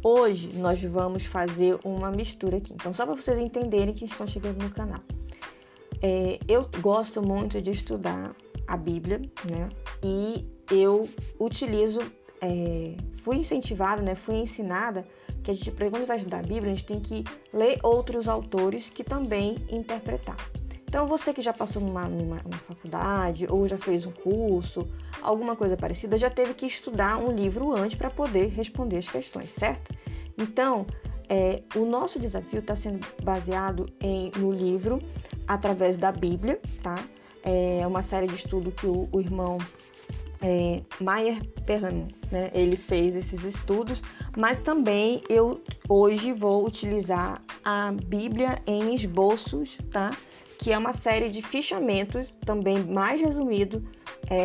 Hoje nós vamos fazer uma mistura aqui. Então, só para vocês entenderem que estão chegando no canal. Eu gosto muito de estudar a Bíblia, né? E eu utilizo, fui incentivada, né? Fui ensinada que a gente, quando vai estudar a Bíblia, a gente tem que ler outros autores que também interpretaram. Então, você que já passou numa faculdade ou já fez um curso, alguma coisa parecida, já teve que estudar um livro antes para poder responder as questões, certo? Então, o nosso desafio está sendo baseado no livro através da Bíblia, tá? É uma série de estudo que o irmão Meyer Perham, né? Ele fez esses estudos, mas também eu hoje vou utilizar a Bíblia em esboços, tá? Que é uma série de fichamentos, também mais resumido,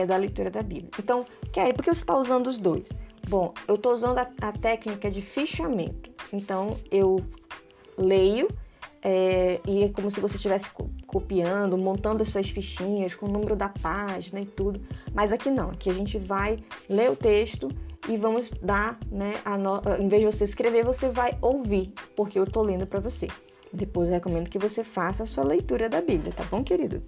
da leitura da Bíblia. Então, Kelly, por que você está usando os dois? Bom, eu estou usando a técnica de fichamento. Então, eu leio e é como se você estivesse copiando, montando as suas fichinhas com o número da página e tudo. Mas aqui não, aqui a gente vai ler o texto e vamos dar, né, em vez de você escrever, você vai ouvir, porque eu estou lendo para você. Depois eu recomendo que você faça a sua leitura da Bíblia, tá bom, querido?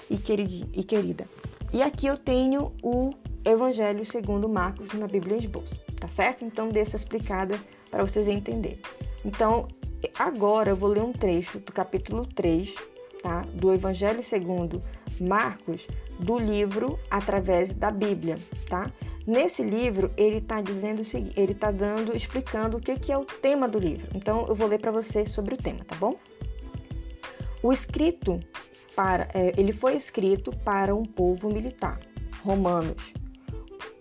E querida. E aqui eu tenho o Evangelho segundo Marcos na Bíblia em esboço, tá certo? Então, dê essa explicada para vocês entenderem. Então, agora eu vou ler um trecho do capítulo 3, tá? Do Evangelho segundo Marcos, do livro Através da Bíblia, tá? Nesse livro, ele está dizendo o seguinte, ele está explicando o que é o tema do livro. Então, eu vou ler para você sobre o tema, tá bom? Ele foi escrito para um povo militar, romanos.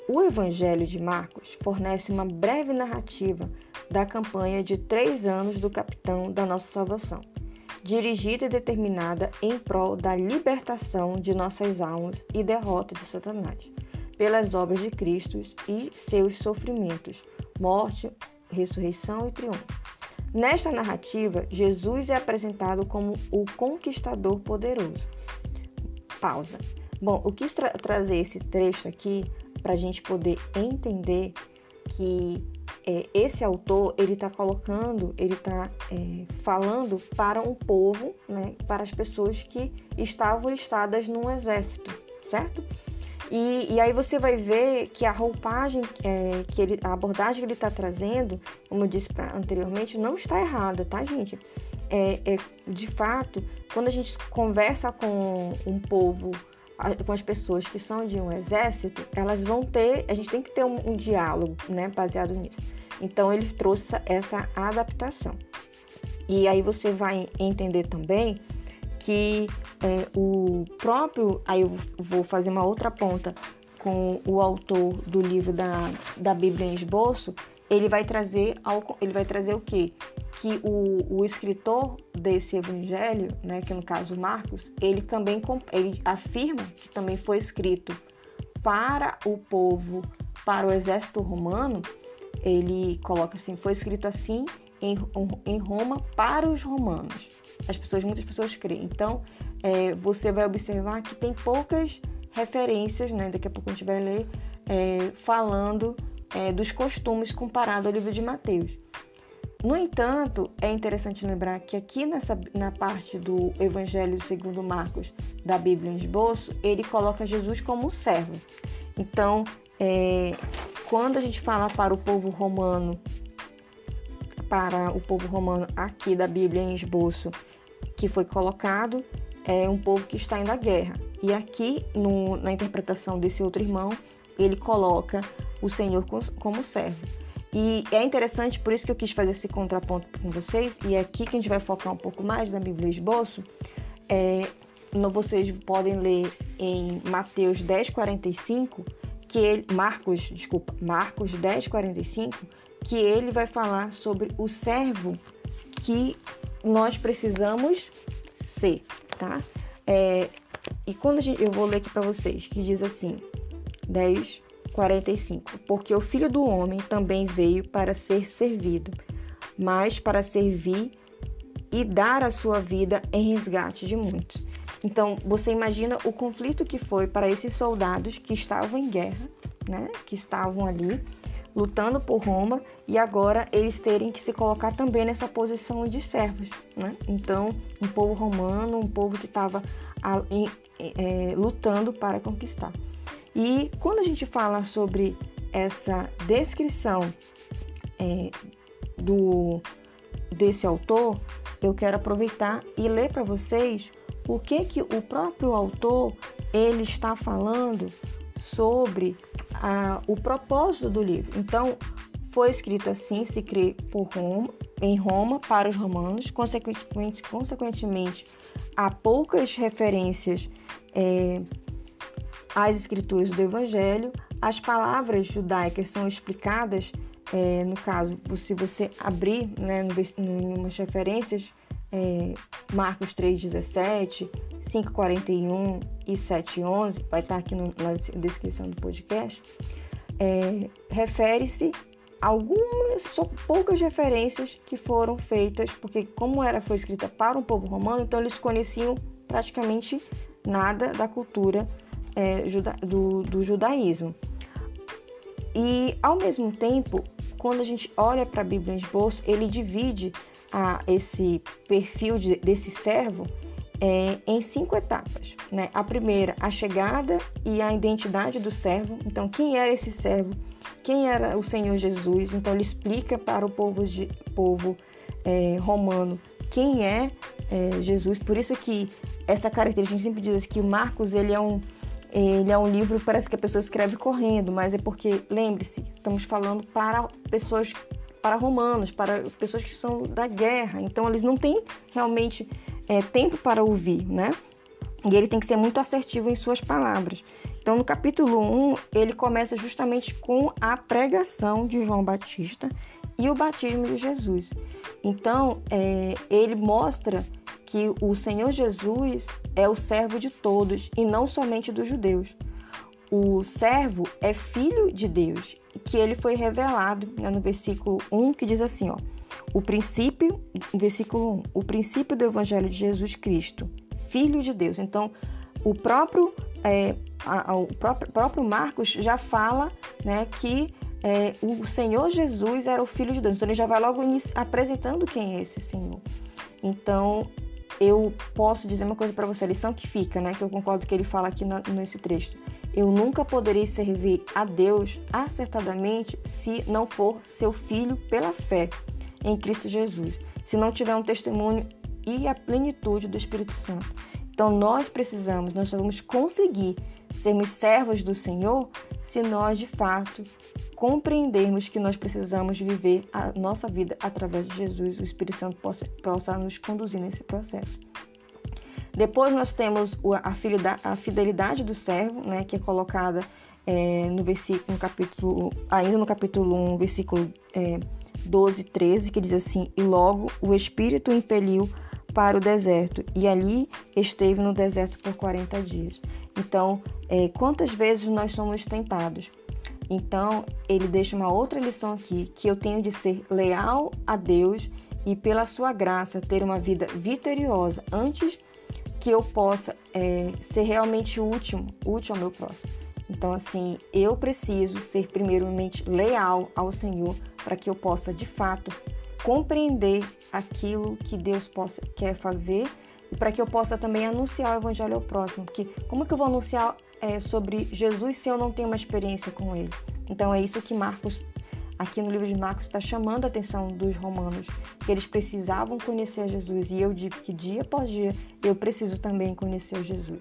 O Evangelho de Marcos fornece uma breve narrativa da campanha de 3 anos do capitão da nossa salvação, dirigida e determinada em prol da libertação de nossas almas e derrota de Satanás, pelas obras de Cristo e seus sofrimentos, morte, ressurreição e triunfo. Nesta narrativa, Jesus é apresentado como o conquistador poderoso. Pausa. Bom, eu quis trazer esse trecho aqui para a gente poder entender que esse autor, ele está falando para um povo, né, para as pessoas que estavam listadas num exército, certo? E aí você vai ver que a roupagem, a abordagem que ele está trazendo, como eu disse anteriormente, não está errada, tá, gente? De fato, quando a gente conversa com um povo, com as pessoas que são de um exército, a gente tem que ter um diálogo, né, baseado nisso. Então, ele trouxe essa adaptação. E aí você vai entender também que aí eu vou fazer uma outra ponta com o autor do livro da Bíblia em esboço, ele vai trazer o quê? Que o escritor desse evangelho, né, que no caso Marcos, ele afirma que também foi escrito para o povo, para o exército romano. Ele coloca assim, foi escrito assim em Roma para os romanos. Muitas pessoas creem. Então, você vai observar que tem poucas referências, né? Daqui a pouco a gente vai ler, falando dos costumes comparado ao livro de Mateus. No entanto, é interessante lembrar que aqui na parte do Evangelho segundo Marcos, da Bíblia em esboço, ele coloca Jesus como servo. Então, quando a gente fala para o povo romano aqui da Bíblia em esboço, que foi colocado, é um povo que está indo à guerra. E aqui, na interpretação desse outro irmão, ele coloca o Senhor como servo. E é interessante, por isso que eu quis fazer esse contraponto com vocês, e é aqui que a gente vai focar um pouco mais na Bíblia em esboço. Vocês podem ler em Mateus 10:45, Marcos 10:45, que ele vai falar sobre o servo que nós precisamos ser, tá? E quando eu vou ler aqui para vocês, que diz assim, 10:45, porque o Filho do Homem também veio para ser servido, mas para servir e dar a sua vida em resgate de muitos. Então, você imagina o conflito que foi para esses soldados que estavam em guerra, né? Que estavam ali, lutando por Roma e agora eles terem que se colocar também nessa posição de servos, né? Então, um povo romano, um povo que estava lutando para conquistar. E quando a gente fala sobre essa descrição desse autor, eu quero aproveitar e ler para vocês o que o próprio autor ele está falando sobre o propósito do livro. Então, foi escrito assim, se crê em Roma para os romanos, consequentemente há poucas referências às escrituras do Evangelho. As palavras judaicas são explicadas, no caso, se você abrir, né, em umas referências, Marcos 3,17, 5,41 e 7,11, vai estar aqui na descrição do podcast, refere-se a poucas referências que foram feitas, porque como foi escrita para um povo romano, então eles conheciam praticamente nada da cultura do judaísmo. E, ao mesmo tempo, quando a gente olha para a Bíblia em Esboço, ele divide esse perfil desse servo em 5 etapas, né? A primeira, a chegada e a identidade do servo. Então, quem era esse servo? Quem era o Senhor Jesus? Então, ele explica para o povo romano quem é Jesus. Por isso que essa característica, a gente sempre diz que o Marcos ele é um livro, parece que a pessoa escreve correndo, mas é porque, lembre-se, estamos falando para romanos, para pessoas que são da guerra. Então, eles não têm realmente tempo para ouvir, né? E ele tem que ser muito assertivo em suas palavras. Então, no capítulo 1, ele começa justamente com a pregação de João Batista e o batismo de Jesus. Então, ele mostra que o Senhor Jesus é o servo de todos e não somente dos judeus. O servo é filho de Deus, que ele foi revelado, né, no versículo 1, que diz assim, versículo 1, o princípio do Evangelho de Jesus Cristo, Filho de Deus. Então, o próprio Marcos já fala, né, que o Senhor Jesus era o Filho de Deus. Então, ele já vai logo apresentando quem é esse Senhor. Então, eu posso dizer uma coisa para você, a lição que fica, né, que eu concordo que ele fala aqui nesse trecho. Eu nunca poderei servir a Deus acertadamente se não for seu filho pela fé em Cristo Jesus, se não tiver um testemunho e a plenitude do Espírito Santo. Então, nós só vamos conseguir sermos servos do Senhor se nós, de fato, compreendermos que nós precisamos viver a nossa vida através de Jesus, o Espírito Santo possa nos conduzir nesse processo. Depois nós temos a fidelidade do servo, né, que é colocada no capítulo 1, versículo 12 e 13, que diz assim, e logo o Espírito o impeliu para o deserto, e ali esteve no deserto por 40 dias. Então, quantas vezes nós somos tentados? Então, ele deixa uma outra lição aqui, que eu tenho de ser leal a Deus e, pela sua graça, ter uma vida vitoriosa antes que eu possa ser realmente útil ao meu próximo. Então, assim, eu preciso ser primeiramente leal ao Senhor para que eu possa, de fato, compreender aquilo que Deus quer fazer e para que eu possa também anunciar o Evangelho ao próximo. Porque como que eu vou anunciar sobre Jesus se eu não tenho uma experiência com Ele? Então, é isso que Marcos, aqui no livro de Marcos, está chamando a atenção dos romanos, que eles precisavam conhecer Jesus. E eu digo que dia após dia eu preciso também conhecer Jesus.